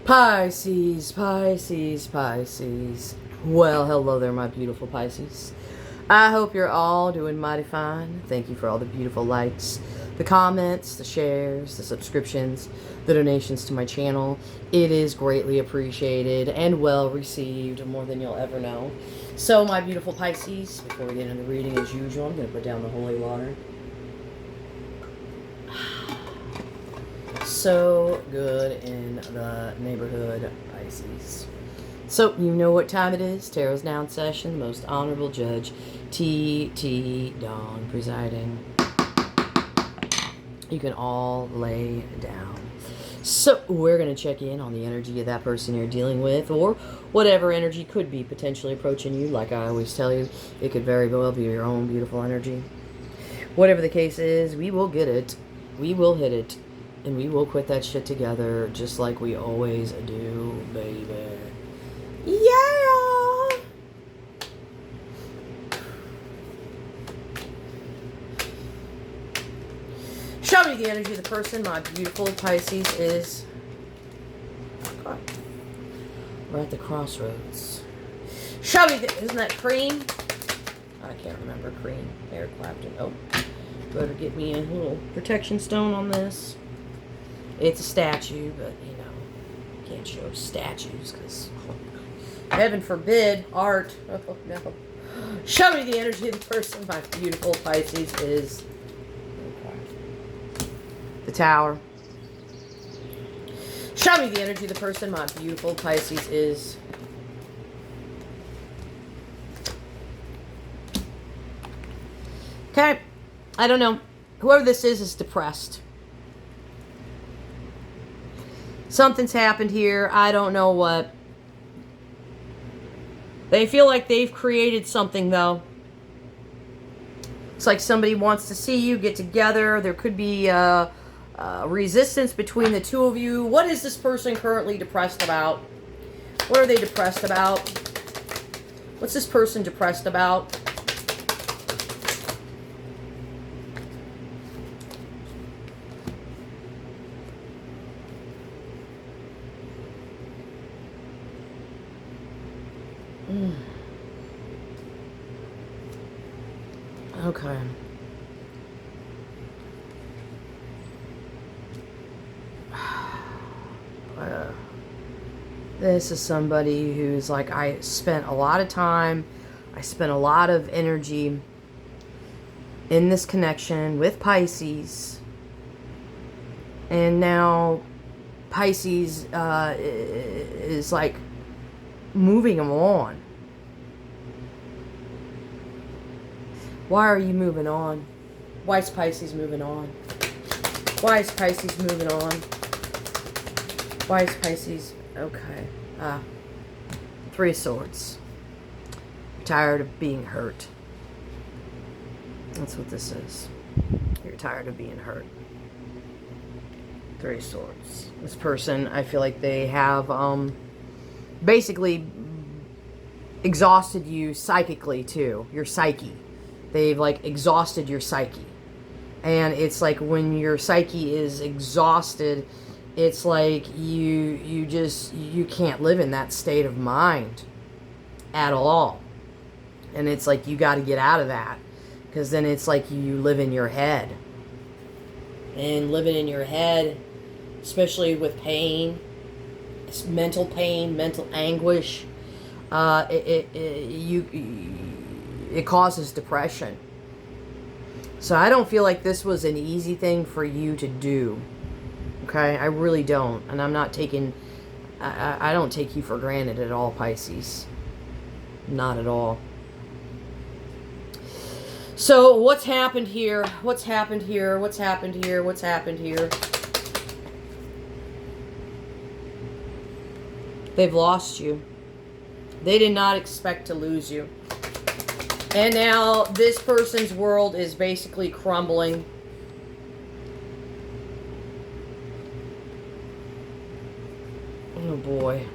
Pisces, Pisces, Pisces. Well, hello there, my beautiful Pisces. I hope you're all doing mighty fine. Thank you for all the beautiful likes, the comments, the shares, the subscriptions, the donations to my channel. It is greatly appreciated and well received, more than you'll ever know. So, my beautiful Pisces, before we get into the reading, as usual, I'm going to put down the holy water. So good in the neighborhood, Pisces. So, you know what time it is. Tarot's Noun Session, the most honorable judge, T.T. Dawn, presiding. You can all lay down. So, we're going to check in on the energy of that person you're dealing with, or whatever energy could be potentially approaching you. Like I always tell you, it could very well be your own beautiful energy. Whatever the case is, we will get it. We will hit it. And we will quit that shit together just like we always do, baby. Yeah! Show me the energy of the person my beautiful Pisces is. God. We're at the crossroads. Show me isn't that cream? I can't remember cream. Eric Clapton. Oh. Better get me a little protection stone on this. It's a statue, but, you know, can't show statues because, heaven forbid, art. Oh, no. Show me the energy of the person my beautiful Pisces is. The Tower. Show me the energy of the person my beautiful Pisces is. Okay. I don't know. Whoever this is depressed. Something's happened here. I don't know what. They feel like they've created something, though. It's like somebody wants to see you get together. There could be resistance between the two of you. What is this person currently depressed about? What are they depressed about? What's this person depressed about? Okay. This is somebody who's like, I spent a lot of time, I spent a lot of energy in this connection with Pisces. And now Pisces is like moving them on. Why are you moving on? Why is Pisces moving on? Why is Pisces moving on? Why is Pisces... Okay. Three of Swords. You're tired of being hurt. That's what this is. You're tired of being hurt. Three of Swords. This person, I feel like they have basically exhausted you psychically too. Your psyche. They've like exhausted your psyche. And it's like when your psyche is exhausted, it's like you can't live in that state of mind at all. And it's like you got to get out of that, because then it's like you live in your head. And living in your head, especially with pain, mental anguish, it causes depression. So I don't feel like this was an easy thing for you to do. Okay? I really don't. And I'm not taking... I don't take you for granted at all, Pisces. Not at all. So what's happened here? What's happened here? What's happened here? What's happened here? They've lost you. They did not expect to lose you. And now this person's world is basically crumbling. Oh boy.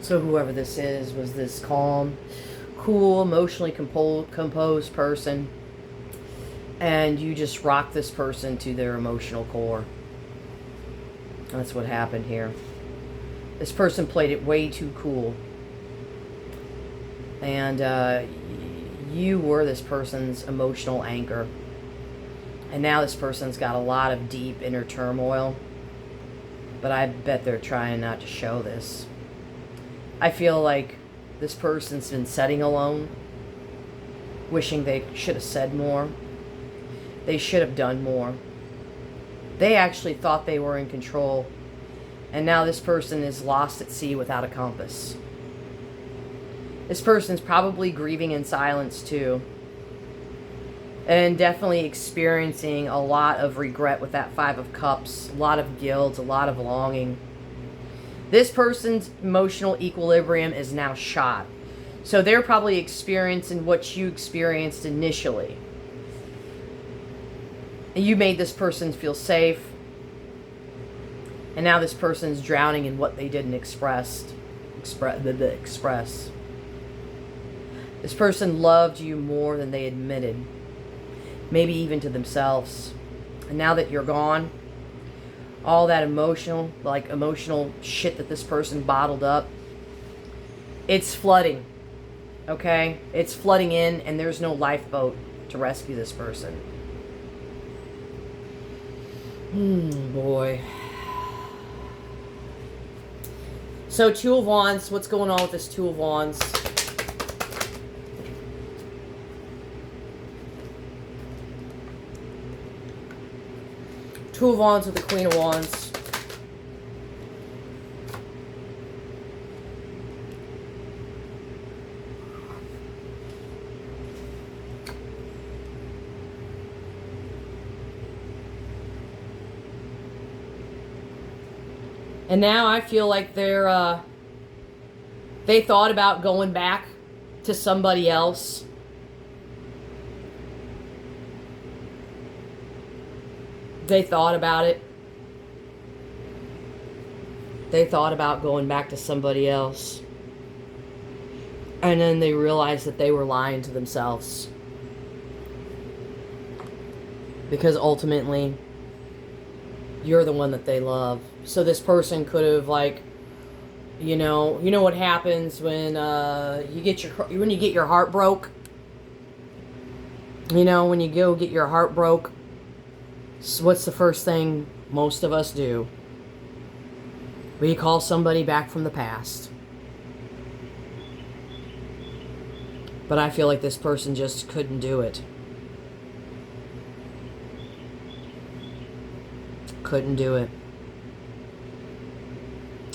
So whoever this is was this calm, cool, emotionally composed person. And you just rock this person to their emotional core. That's what happened here. This person played it way too cool. And you were this person's emotional anchor. And now this person's got a lot of deep inner turmoil. But I bet they're trying not to show this. I feel like this person's been sitting alone, wishing they should have said more. They should have done more. They actually thought they were in control. And now this person is lost at sea without a compass. This person's probably grieving in silence too. And definitely experiencing a lot of regret with that Five of Cups. A lot of guilt, a lot of longing. This person's emotional equilibrium is now shot. So they're probably experiencing what you experienced initially. You made this person feel safe. And now this person's drowning in what they didn't express. This person loved you more than they admitted. Maybe even to themselves. And now that you're gone, all that emotional shit that this person bottled up, it's flooding. Okay? It's flooding in, and there's no lifeboat to rescue this person. Boy. So, Two of Wands. What's going on with this Two of Wands? Two of Wands with the Queen of Wands. And now I feel like they thought about going back to somebody else. They thought about it. They thought about going back to somebody else. And then they realized that they were lying to themselves. Because ultimately, you're the one that they love. So this person could have, like, you know what happens when you get your heart broke. You know, when you go get your heart broke, what's the first thing most of us do? We call somebody back from the past. But I feel like this person just couldn't do it. Couldn't do it.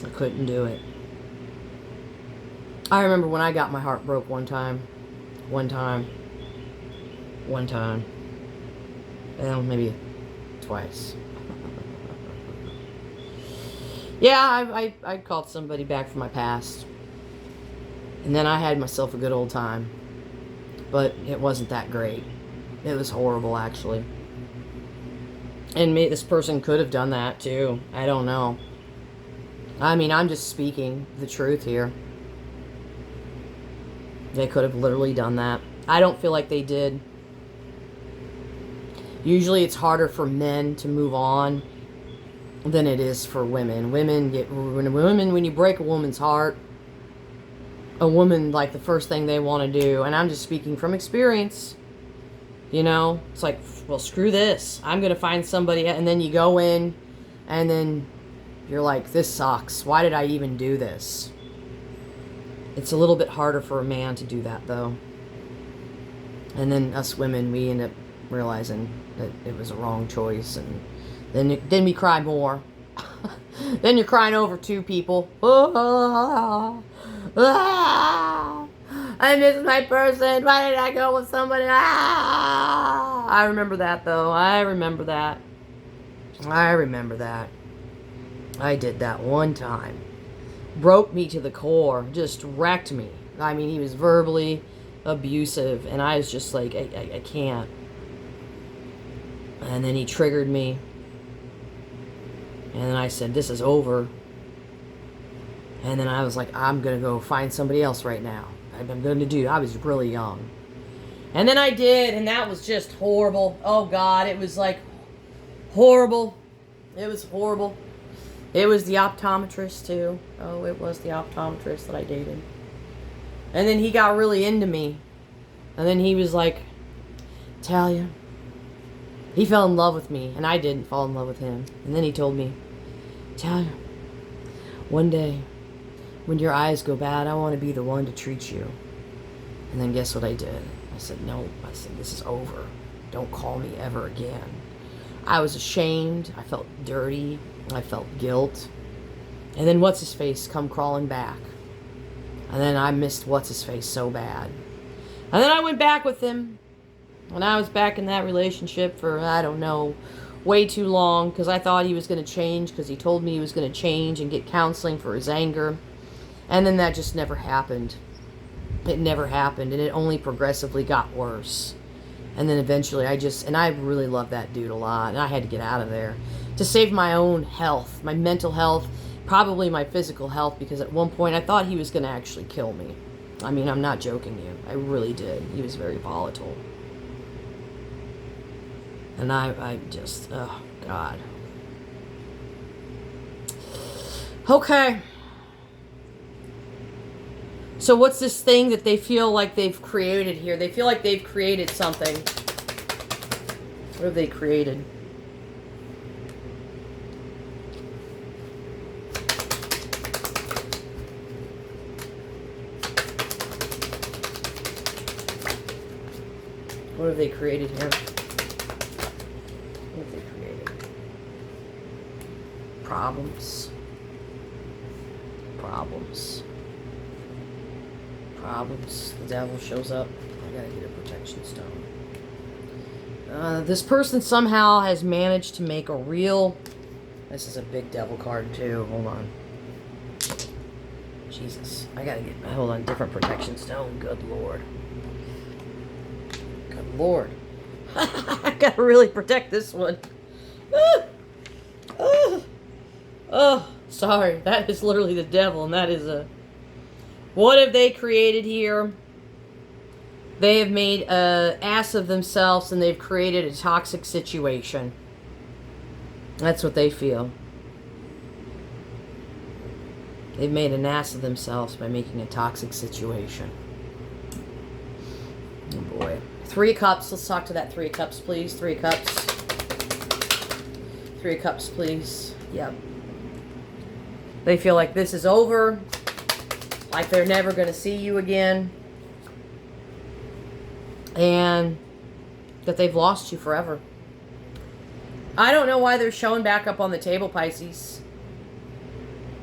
I couldn't do it. I remember when I got my heart broke one time. And maybe twice. Yeah, I called somebody back from my past. And then I had myself a good old time. But it wasn't that great. It was horrible, actually. And this person could have done that, too. I don't know. I mean, I'm just speaking the truth here. They could have literally done that. I don't feel like they did. Usually it's harder for men to move on than it is for women. When you break a woman's heart, a woman, like, the first thing they want to do, and I'm just speaking from experience, you know, it's like, well, screw this. I'm going to find somebody, and then you go in, and then you're like, this sucks. Why did I even do this? It's a little bit harder for a man to do that, though. And then us women, we end up realizing that it was a wrong choice, and then we cry more. Then you're crying over two people. I miss my person. Why did I go with somebody? I remember that, though. I remember that. I did that one time. Broke me to the core. Just wrecked me. I mean, he was verbally abusive, and I was just like, I can't. And then he triggered me. And then I said, this is over. And then I was like, I'm going to go find somebody else right now. I'm going to do. I was really young. And then I did, and that was just horrible. Oh, God, it was like horrible. It was horrible. It was the optometrist too. Oh, it was the optometrist that I dated. And then he got really into me. And then he was like, Talia. He fell in love with me, and I didn't fall in love with him. And then he told me, Talia, one day, when your eyes go bad, I want to be the one to treat you. And then guess what I did? I said, no. I said, this is over. Don't call me ever again. I was ashamed. I felt dirty. I felt guilt. And then what's-his-face come crawling back. And then I missed what's-his-face so bad. And then I went back with him. And I was back in that relationship for, I don't know, way too long. Because I thought he was going to change. Because he told me he was going to change and get counseling for his anger. And then that just never happened. It never happened. And it only progressively got worse. And then eventually and I really loved that dude a lot. And I had to get out of there. To save my own health. My mental health. Probably my physical health. Because at one point I thought he was going to actually kill me. I mean, I'm not joking you. I really did. He was very volatile. And I just, oh, God. Okay. So what's this thing that they feel like they've created here? They feel like they've created something. What have they created? What have they created here? What have they created? Problems. Problems. Problems. The devil shows up. I gotta get a protection stone. This person somehow has managed to make a real... This is a big devil card too. Hold on. Jesus. I gotta get... Hold on. Different protection stone. Good Lord. Good Lord. I gotta really protect this one. Oh, sorry. That is literally the devil, and that is a... What have they created here? They have made an ass of themselves, and they've created a toxic situation. That's what they feel. They've made an ass of themselves by making a toxic situation. Oh boy. 3 of Cups. Let's talk to that 3 of Cups, please. 3 of Cups. 3 of Cups, please. Yep. They feel like this is over. Like they're never going to see you again. And that they've lost you forever. I don't know why they're showing back up on the table, Pisces.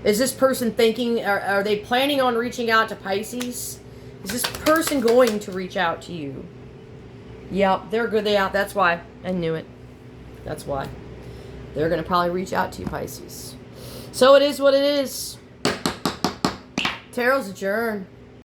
Is this person thinking, are they planning on reaching out to Pisces? Is this person going to reach out to you? Yep, they're good. That's why. I knew it. That's why. They're going to probably reach out to you, Pisces. So it is what it is. Tarot's adjourned.